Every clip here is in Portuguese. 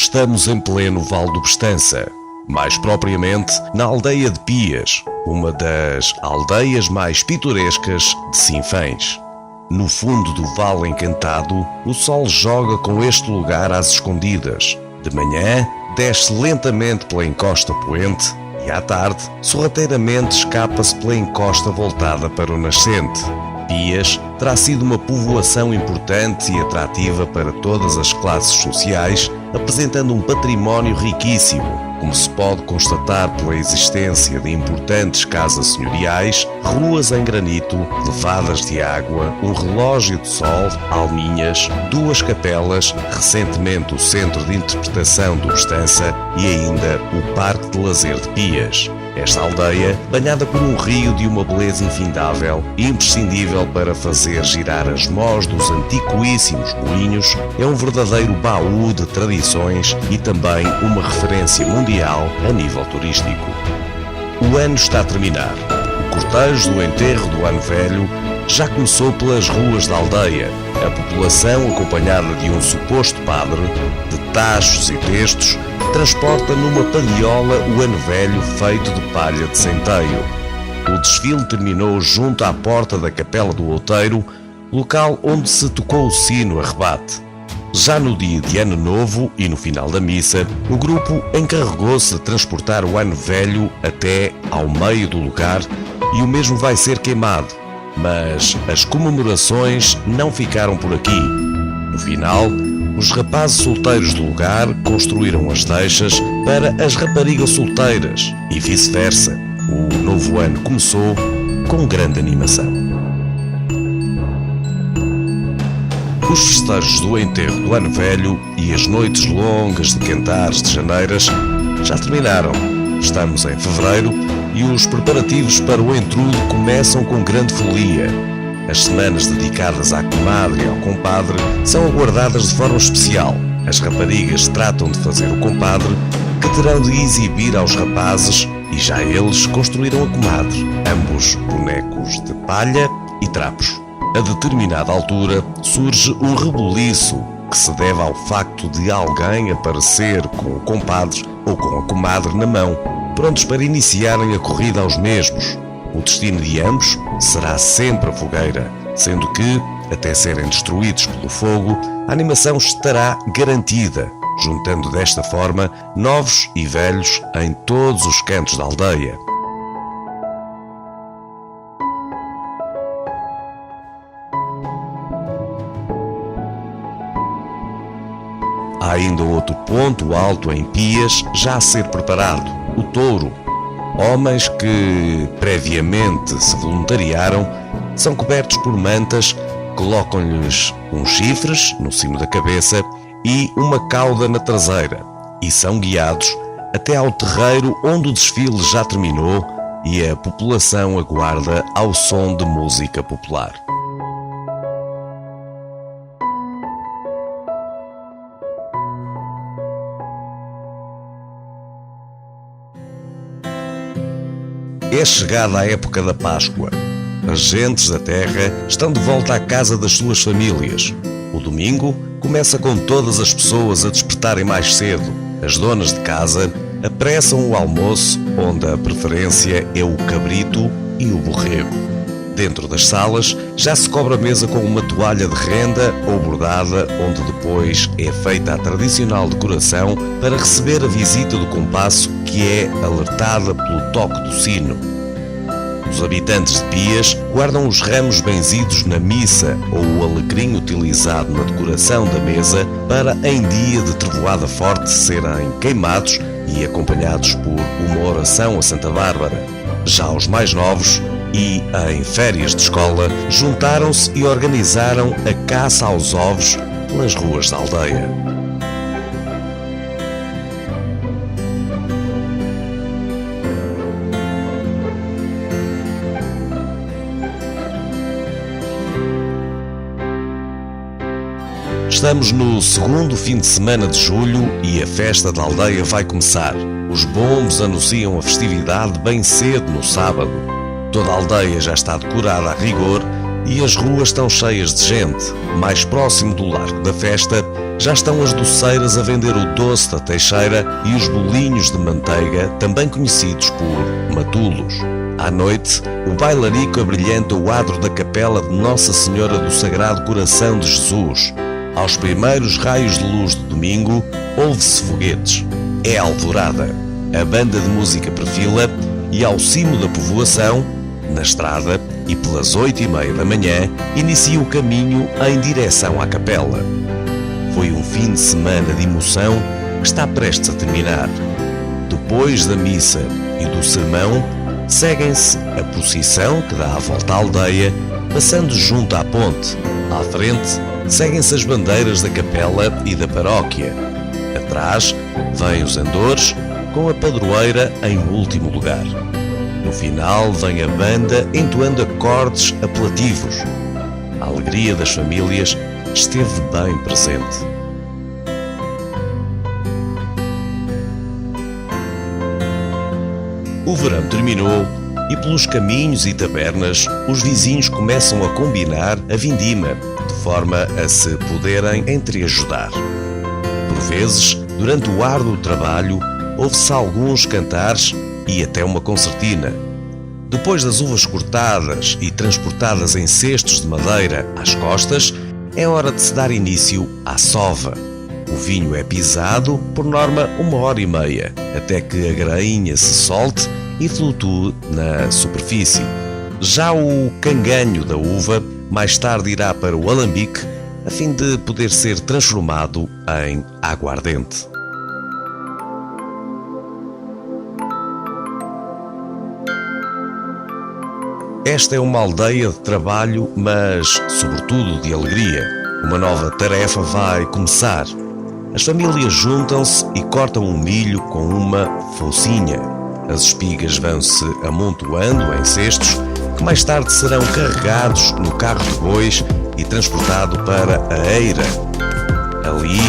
Estamos em pleno Vale do Bestança, mais propriamente na aldeia de Pias, uma das aldeias mais pitorescas de Sinfãs. No fundo do Vale Encantado, o sol joga com este lugar às escondidas. De manhã, desce lentamente pela encosta poente e à tarde, sorrateiramente escapa-se pela encosta voltada para o nascente. Pias terá sido uma povoação importante e atrativa para todas as classes sociais, apresentando um património riquíssimo, como se pode constatar pela existência de importantes casas senhoriais, ruas em granito, levadas de água, um relógio de sol, alminhas, 2 capelas, recentemente o Centro de Interpretação do Bestança e ainda o Parque de Lazer de Pias. Esta aldeia, banhada por um rio de uma beleza infindável, imprescindível para fazer girar as mós dos antiquíssimos moinhos, é um verdadeiro baú de tradições e também uma referência mundial a nível turístico. O ano está a terminar. O cortejo do enterro do Ano Velho já começou pelas ruas da aldeia. A população, acompanhada de um suposto padre, de tachos e textos, transporta numa padiola o Ano Velho feito de palha de centeio. O desfile terminou junto à porta da Capela do Outeiro, local onde se tocou o sino a rebate. Já no dia de Ano Novo e no final da missa, o grupo encarregou-se de transportar o Ano Velho até ao meio do lugar e o mesmo vai ser queimado. Mas as comemorações não ficaram por aqui. No final, os rapazes solteiros do lugar construíram as deixas para as raparigas solteiras e vice-versa. O novo ano começou com grande animação. Os festejos do enterro do Ano Velho e as noites longas de cantares de janeiras já terminaram. Estamos em fevereiro e os preparativos para o entrudo começam com grande folia. As semanas dedicadas à comadre e ao compadre são aguardadas de forma especial. As raparigas tratam de fazer o compadre, que terão de exibir aos rapazes, e já eles construíram a comadre, ambos bonecos de palha e trapos. A determinada altura surge um rebuliço que se deve ao facto de alguém aparecer com o compadre ou com a comadre na mão, prontos para iniciarem a corrida aos mesmos. O destino de ambos será sempre a fogueira, sendo que, até serem destruídos pelo fogo, a animação estará garantida, juntando desta forma novos e velhos em todos os cantos da aldeia. Há ainda outro ponto alto em Pias já a ser preparado, o touro. Homens que previamente se voluntariaram são cobertos por mantas, colocam-lhes uns chifres no cimo da cabeça e uma cauda na traseira e são guiados até ao terreiro onde o desfile já terminou e a população aguarda ao som de música popular. É chegada a época da Páscoa. As gentes da terra estão de volta à casa das suas famílias. O domingo começa com todas as pessoas a despertarem mais cedo. As donas de casa apressam o almoço, onde a preferência é o cabrito e o borrego. Dentro das salas já se cobre a mesa com uma toalha de renda ou bordada, onde depois é feita a tradicional decoração para receber a visita do compasso, que é alertada pelo toque do sino. Os habitantes de Pias guardam os ramos benzidos na missa ou o alecrim utilizado na decoração da mesa para, em dia de trevoada forte, serem queimados e acompanhados por uma oração a Santa Bárbara. Já os mais novos e em férias de escola juntaram-se e organizaram a caça aos ovos pelas ruas da aldeia. Estamos no segundo fim de semana de julho e a festa da aldeia vai começar. Os bombos anunciam a festividade bem cedo no sábado. Toda a aldeia já está decorada a rigor e as ruas estão cheias de gente. Mais próximo do largo da festa, já estão as doceiras a vender o doce da Teixeira e os bolinhos de manteiga, também conhecidos por matulos. À noite, o bailarico abrilhanta o adro da capela de Nossa Senhora do Sagrado Coração de Jesus. Aos primeiros raios de luz de domingo, ouve-se foguetes. É alvorada. A banda de música perfila e ao cimo da povoação, na estrada, e pelas 8h30 da manhã, inicia o caminho em direção à capela. Foi um fim de semana de emoção que está prestes a terminar. Depois da missa e do sermão, seguem-se a procissão que dá a volta à aldeia, passando junto à ponte. À frente, seguem-se as bandeiras da capela e da paróquia. Atrás, vêm os andores, com a padroeira em último lugar. No final, vem a banda entoando acordes apelativos. A alegria das famílias esteve bem presente. O verão terminou e pelos caminhos e tabernas os vizinhos começam a combinar a vindima, de forma a se poderem entreajudar. Por vezes, durante o árduo trabalho, ouve-se alguns cantares e até uma concertina. Depois das uvas cortadas e transportadas em cestos de madeira às costas, é hora de se dar início à sova. O vinho é pisado, por norma 1h30, até que a grainha se solte e flutue na superfície. Já o canganho da uva mais tarde irá para o alambique, a fim de poder ser transformado em aguardente. Esta é uma aldeia de trabalho, mas, sobretudo, de alegria. Uma nova tarefa vai começar. As famílias juntam-se e cortam o milho com uma focinha. As espigas vão-se amontoando em cestos, que mais tarde serão carregados no carro de bois e transportado para a eira. Ali,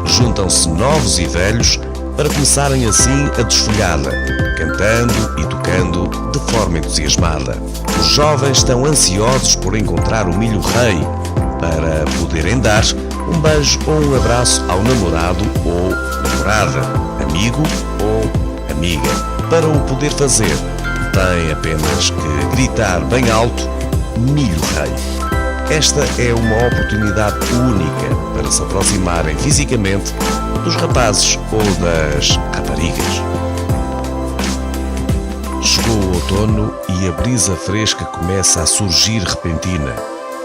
juntam-se novos e velhos para começarem assim a desfolhada, cantando e tocando de forma entusiasmada. Os jovens estão ansiosos por encontrar o milho rei, para poderem dar um beijo ou um abraço ao namorado ou namorada, amigo ou amiga. Para o poder fazer, tem apenas que gritar bem alto: milho rei. Esta é uma oportunidade única para se aproximarem fisicamente dos rapazes ou das raparigas. Chegou o outono e a brisa fresca começa a surgir repentina.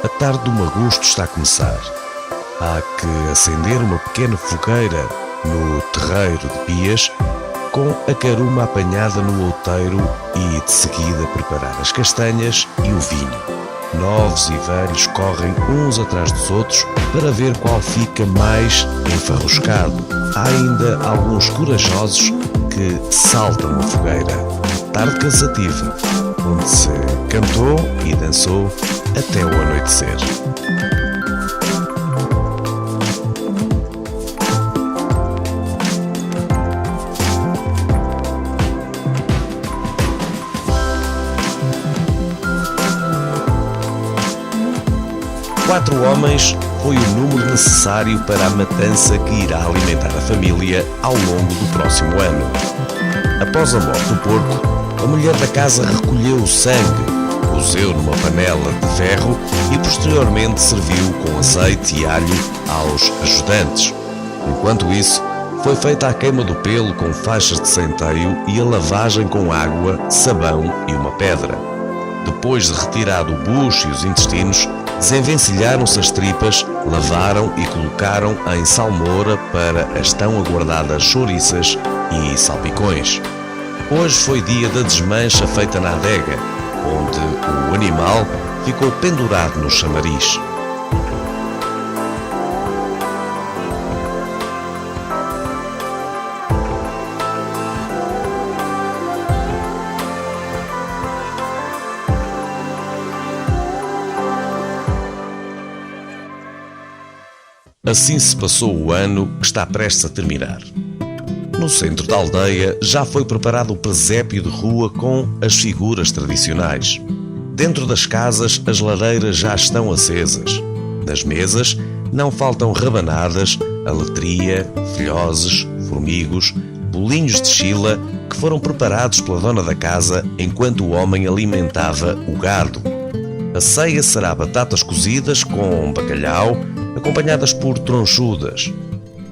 A tarde do magosto está a começar. Há que acender uma pequena fogueira no terreiro de Pias, com a caruma apanhada no outeiro e de seguida preparar as castanhas e o vinho. Novos e velhos correm uns atrás dos outros para ver qual fica mais enfarruscado. Há ainda alguns corajosos que saltam a fogueira. Tarde cansativa, onde se cantou e dançou até o anoitecer. Quatro homens foi o número necessário para a matança que irá alimentar a família ao longo do próximo ano. Após a morte do porco, a mulher da casa recolheu o sangue, cozeu numa panela de ferro e posteriormente serviu com azeite e alho aos ajudantes. Enquanto isso, foi feita a queima do pelo com faixas de centeio e a lavagem com água, sabão e uma pedra. Depois de retirado o bucho e os intestinos, desenvencilharam-se as tripas, lavaram e colocaram em salmoura para as tão aguardadas chouriças e salpicões. Hoje foi dia da desmancha feita na adega, onde o animal ficou pendurado no chamariz. Assim se passou o ano que está prestes a terminar. No centro da aldeia já foi preparado o presépio de rua com as figuras tradicionais. Dentro das casas as lareiras já estão acesas. Nas mesas não faltam rabanadas, aletria, filhoses, formigos, bolinhos de chila que foram preparados pela dona da casa enquanto o homem alimentava o gado. A ceia será batatas cozidas com bacalhau, acompanhadas por tronchudas.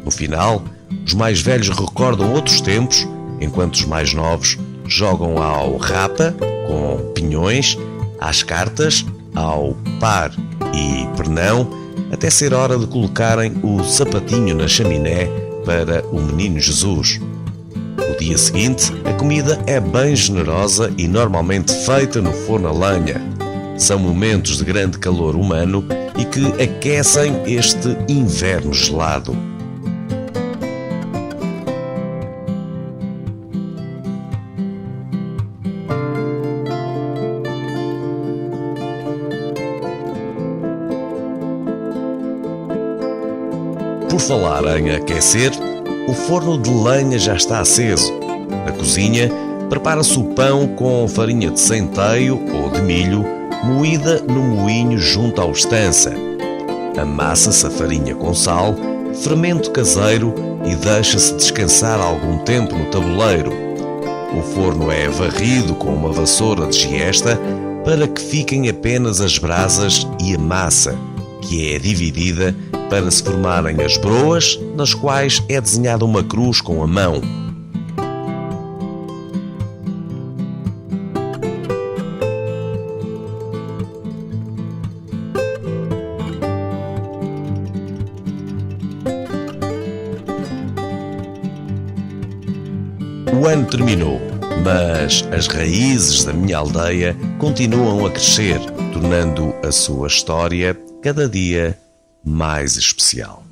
No final, os mais velhos recordam outros tempos, enquanto os mais novos jogam ao rapa, com pinhões, às cartas, ao par e pernão, até ser hora de colocarem o sapatinho na chaminé para o menino Jesus. No dia seguinte, a comida é bem generosa e normalmente feita no forno a lenha. São momentos de grande calor humano e que aquecem este inverno gelado. Por falar em aquecer, o forno de lenha já está aceso. Na cozinha, prepara-se o pão com farinha de centeio ou de milho, moída no moinho junto ao estança. Amassa-se a farinha com sal, fermento caseiro e deixa-se descansar algum tempo no tabuleiro. O forno é varrido com uma vassoura de giesta para que fiquem apenas as brasas e a massa, que é dividida para se formarem as broas, nas quais é desenhada uma cruz com a mão. O ano terminou, mas as raízes da minha aldeia continuam a crescer, tornando a sua história cada dia mais especial.